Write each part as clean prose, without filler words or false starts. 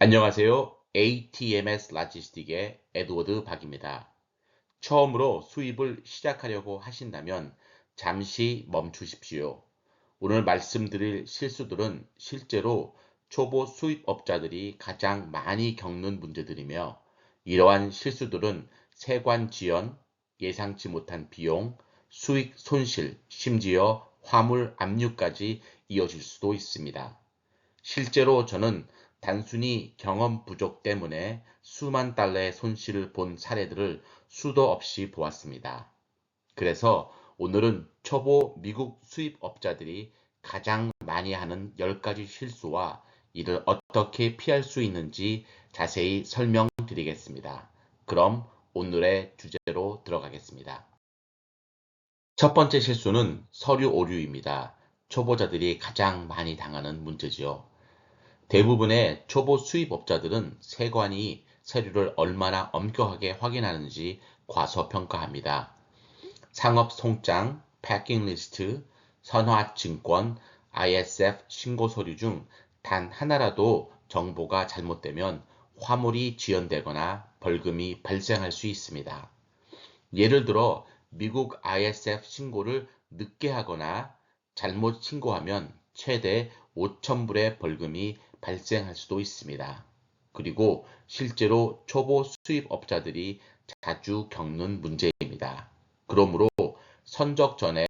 안녕하세요. ATMS 라지스틱의 에드워드 박입니다. 처음으로 수입을 시작하려고 하신다면 잠시 멈추십시오. 오늘 말씀드릴 실수들은 실제로 초보 수입업자들이 가장 많이 겪는 문제들이며, 이러한 실수들은 세관 지연, 예상치 못한 비용, 수익 손실, 심지어 화물 압류까지 이어질 수도 있습니다. 실제로 저는 단순히 경험 부족 때문에 수만 달러의 손실을 본 사례들을 수도 없이 보았습니다. 그래서 오늘은 초보 미국 수입업자들이 가장 많이 하는 10가지 실수와 이를 어떻게 피할 수 있는지 자세히 설명드리겠습니다. 그럼 오늘의 주제로 들어가겠습니다. 첫 번째 실수는 서류 오류입니다. 초보자들이 가장 많이 당하는 문제지요. 대부분의 초보 수입업자들은 세관이 서류를 얼마나 엄격하게 확인하는지 과소평가합니다. 상업 송장, 패킹 리스트, 선화 증권, ISF 신고 서류 중 단 하나라도 정보가 잘못되면 화물이 지연되거나 벌금이 발생할 수 있습니다. 예를 들어 미국 ISF 신고를 늦게 하거나 잘못 신고하면 최대 5,000불의 벌금이 발생할 수도 있습니다. 그리고 실제로 초보 수입업자들이 자주 겪는 문제입니다. 그러므로 선적 전에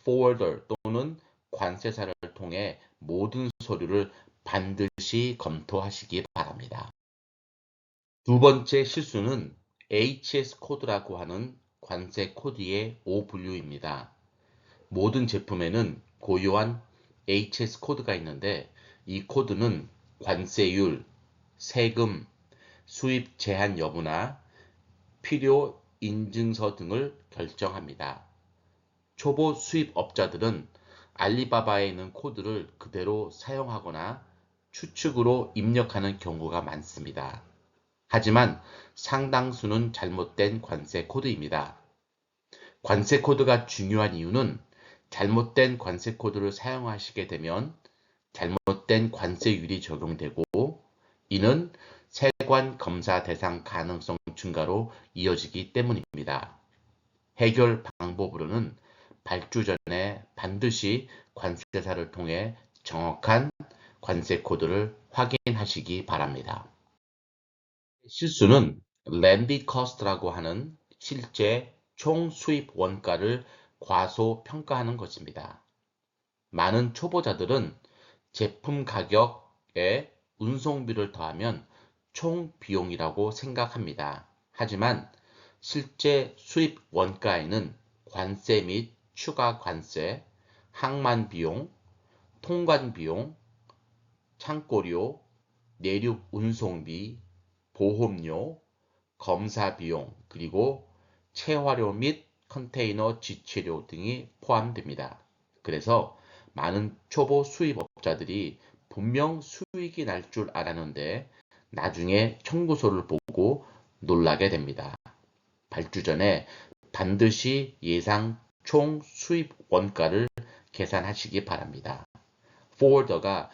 forwarder 또는 관세사를 통해 모든 서류를 반드시 검토하시기 바랍니다. 두 번째 실수는 HS 코드라고 하는 관세 코드의 오분류입니다. 모든 제품에는 고유한 HS 코드가 있는데, 이 코드는 관세율, 세금, 수입 제한 여부나 필요 인증서 등을 결정합니다. 초보 수입업자들은 알리바바에 있는 코드를 그대로 사용하거나 추측으로 입력하는 경우가 많습니다. 하지만 상당수는 잘못된 관세 코드입니다. 관세 코드가 중요한 이유는 잘못된 관세 코드를 사용하시게 되면 잘못된 관세율이 적용되고, 이는 세관 검사 대상 가능성 증가로 이어지기 때문입니다. 해결 방법으로는 발주 전에 반드시 관세사를 통해 정확한 관세 코드를 확인하시기 바랍니다. 실수는 landed cost라고 하는 실제 총 수입 원가를 과소평가하는 것입니다. 많은 초보자들은 제품 가격에 운송비를 더하면 총 비용이라고 생각합니다. 하지만 실제 수입 원가에는 관세 및 추가 관세, 항만 비용, 통관 비용, 창고료, 내륙 운송비, 보험료, 검사 비용, 그리고 채화료 및 컨테이너 지체료 등이 포함됩니다. 그래서 많은 초보 수입업자들이 분명 수익이 날 줄 알았는데 나중에 청구서를 보고 놀라게 됩니다. 발주 전에 반드시 예상 총 수입 원가를 계산하시기 바랍니다. 포워더가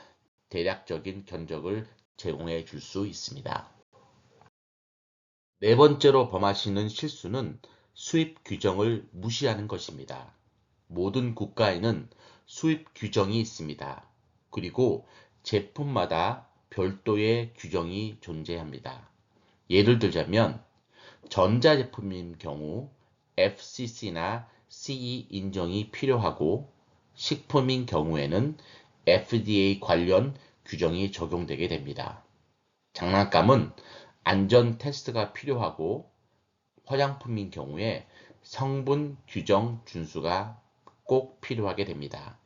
대략적인 견적을 제공해 줄 수 있습니다. 네 번째로 범하시는 실수는 수입 규정을 무시하는 것입니다. 모든 국가에는 수입 규정이 있습니다. 그리고 제품마다 별도의 규정이 존재합니다. 예를 들자면 전자제품인 경우 FCC나 CE 인정이 필요하고, 식품인 경우에는 FDA 관련 규정이 적용되게 됩니다. 장난감은 안전 테스트가 필요하고, 화장품인 경우에 성분 규정 준수가 꼭 필요하게 됩니다.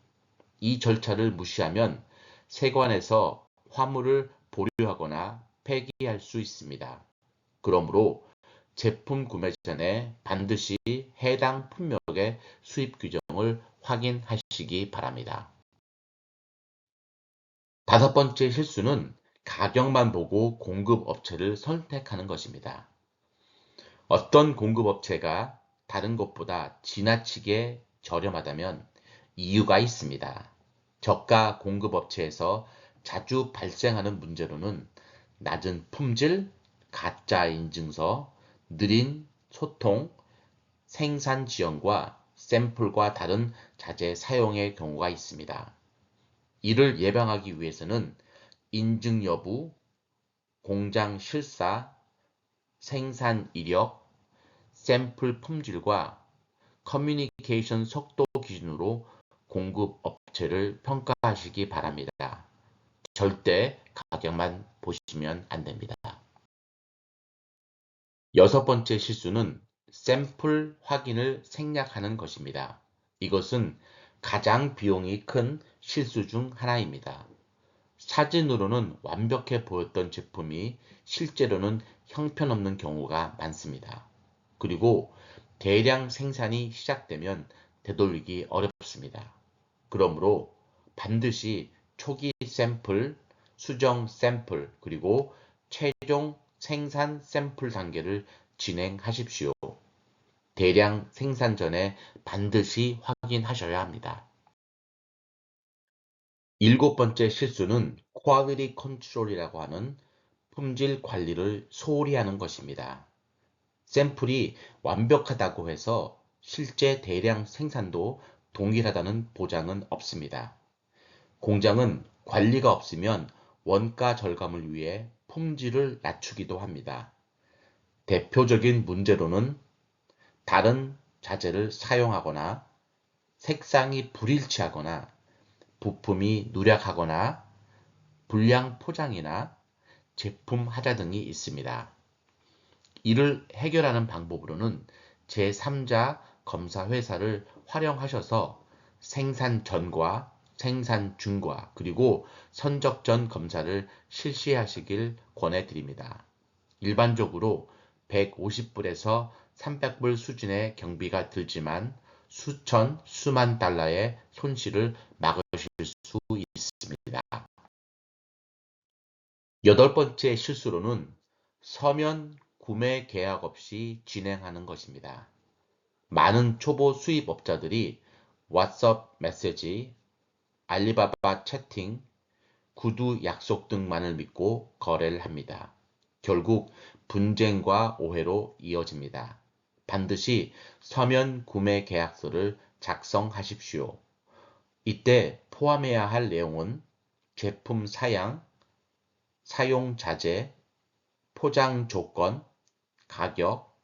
이 절차를 무시하면 세관에서 화물을 보류하거나 폐기할 수 있습니다. 그러므로 제품 구매 전에 반드시 해당 품목의 수입 규정을 확인하시기 바랍니다. 다섯 번째 실수는 가격만 보고 공급업체를 선택하는 것입니다. 어떤 공급업체가 다른 것보다 지나치게 저렴하다면 이유가 있습니다. 저가 공급업체에서 자주 발생하는 문제로는 낮은 품질, 가짜 인증서, 느린 소통, 생산 지연과 샘플과 다른 자재 사용의 경우가 있습니다. 이를 예방하기 위해서는 인증 여부, 공장 실사, 생산 이력, 샘플 품질과 커뮤니케이션 속도 기준으로 공급 업체를 평가하시기 바랍니다. 절대 가격만 보시면 안 됩니다. 여섯 번째 실수는 샘플 확인을 생략하는 것입니다. 이것은 가장 비용이 큰 실수 중 하나입니다. 사진으로는 완벽해 보였던 제품이 실제로는 형편없는 경우가 많습니다. 그리고 대량 생산이 시작되면 되돌리기 어렵습니다. 그러므로 반드시 초기 샘플, 수정 샘플, 그리고 최종 생산 샘플 단계를 진행하십시오. 대량 생산 전에 반드시 확인하셔야 합니다. 일곱 번째 실수는 퀄리티 컨트롤이라고 하는 품질 관리를 소홀히 하는 것입니다. 샘플이 완벽하다고 해서 실제 대량 생산도 동일하다는 보장은 없습니다. 공장은 관리가 없으면 원가 절감을 위해 품질을 낮추기도 합니다. 대표적인 문제로는 다른 자재를 사용하거나 색상이 불일치하거나 부품이 누락하거나 불량 포장이나 제품 하자 등이 있습니다. 이를 해결하는 방법으로는 제3자 검사 회사를 활용하셔서 생산 전과 생산 중과 그리고 선적 전 검사를 실시하시길 권해드립니다. 일반적으로 150불에서 300불 수준의 경비가 들지만 수천, 수만 달러의 손실을 막으실 수 있습니다. 여덟 번째 실수로는 서면 구매 계약 없이 진행하는 것입니다. 많은 초보 수입업자들이 왓츠업 메시지, 알리바바 채팅, 구두 약속 등만을 믿고 거래를 합니다. 결국 분쟁과 오해로 이어집니다. 반드시 서면 구매 계약서를 작성하십시오. 이때 포함해야 할 내용은 제품 사양, 사용 자재, 포장 조건, 가격,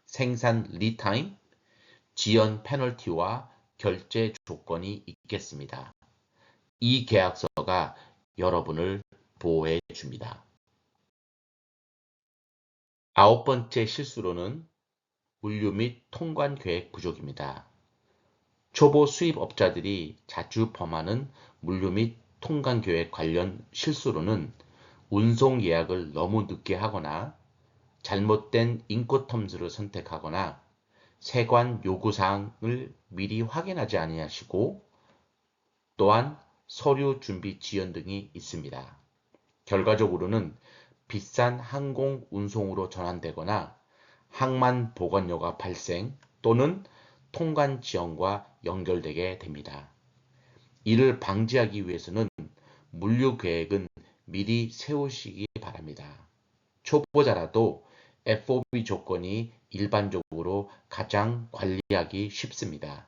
생산 리타임, 지연 페널티와 결제 조건이 있겠습니다. 이 계약서가 여러분을 보호해 줍니다. 아홉 번째 실수로는 물류 및 통관 계획 부족입니다. 초보 수입업자들이 자주 범하는 물류 및 통관 계획 관련 실수로는 운송 예약을 너무 늦게 하거나 잘못된 인코텀즈를 선택하거나 세관 요구사항을 미리 확인하지 아니하시고 또한 서류 준비 지연 등이 있습니다. 결과적으로는 비싼 항공 운송으로 전환되거나 항만 보관료가 발생 또는 통관 지연과 연결되게 됩니다. 이를 방지하기 위해서는 물류 계획은 미리 세우시기 바랍니다. 초보자라도 FOB 조건이 일반적으로 가장 관리하기 쉽습니다.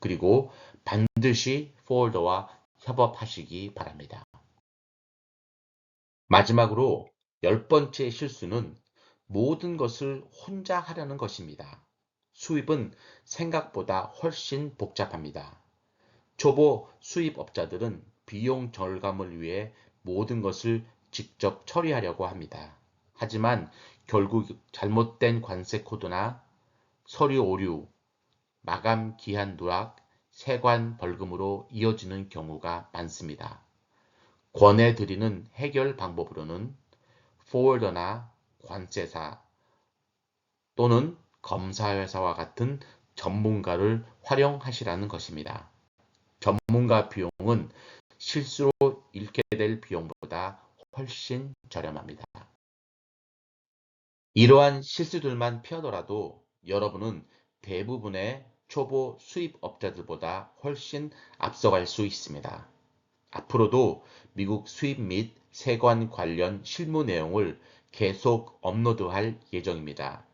그리고 반드시 포월더와 협업하시기 바랍니다. 마지막으로 열 번째 실수는 모든 것을 혼자 하려는 것입니다. 수입은 생각보다 훨씬 복잡합니다. 초보 수입업자들은 비용 절감을 위해 모든 것을 직접 처리하려고 합니다. 하지만 결국 잘못된 관세 코드나 서류 오류, 마감 기한 누락, 세관 벌금으로 이어지는 경우가 많습니다. 권해드리는 해결 방법으로는 포월더나 관세사 또는 검사회사와 같은 전문가를 활용하시라는 것입니다. 전문가 비용은 실수로 잃게 될 비용보다 훨씬 저렴합니다. 이러한 실수들만 피하더라도 여러분은 대부분의 초보 수입업자들보다 훨씬 앞서갈 수 있습니다. 앞으로도 미국 수입 및 세관 관련 실무 내용을 계속 업로드할 예정입니다.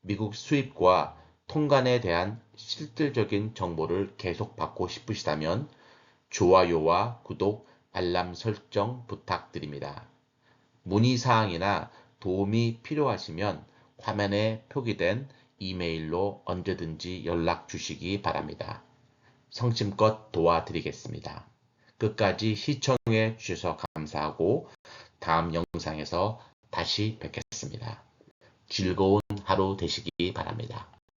미국 수입과 통관에 대한 실질적인 정보를 계속 받고 싶으시다면 좋아요와 구독, 알람 설정 부탁드립니다. 문의사항이나 도움이 필요하시면 화면에 표기된 이메일로 언제든지 연락 주시기 바랍니다. 성심껏 도와드리겠습니다. 끝까지 시청해 주셔서 감사하고 다음 영상에서 다시 뵙겠습니다. 즐거운 하루 되시기 바랍니다.